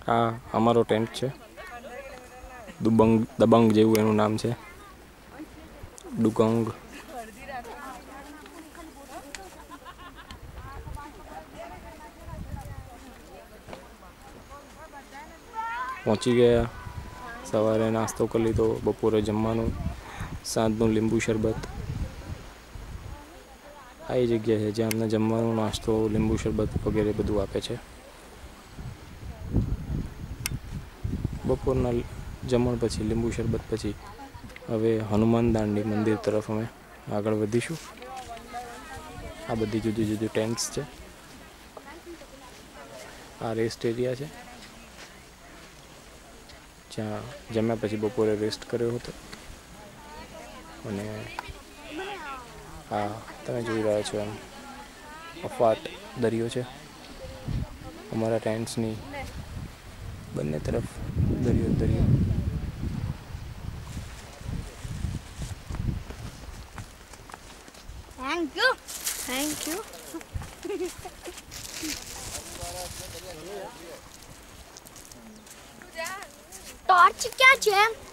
આ અમારો ટેન્ટ છે, દબંગ જેવું એનું નામ છે, ડુગંગ. પહોંચી ગયા. સવારે નાસ્તો કરી લીધો, બપોરે જમવાનું, સાંજનું લીંબુ શરબત. આ એ જગ્યા છે જ્યાં અમને જમવાનું, નાસ્તો, લીંબુ શરબત વગેરે બધું આપે છે. બપોરના જમણ પછી, લીંબુ શરબત પછી હવે હનુમાન દાંડી મંદિર તરફ અમે આગળ વધીશું. આ બધી જુદી જુદી ટેન્ટ્સ છે. આ રેસ્ટ એરિયા છે જ્યાં જમ્યા પછી બપોરે રેસ્ટ કર્યો હતો. અને આ તમે જોઈ રહ્યા છો એમ અફાટ દરિયો છે. અમારા ટેન્ટ્સની બંને તરફ દરિયો દરિયો. थैंक यू टॉर्च क्या है?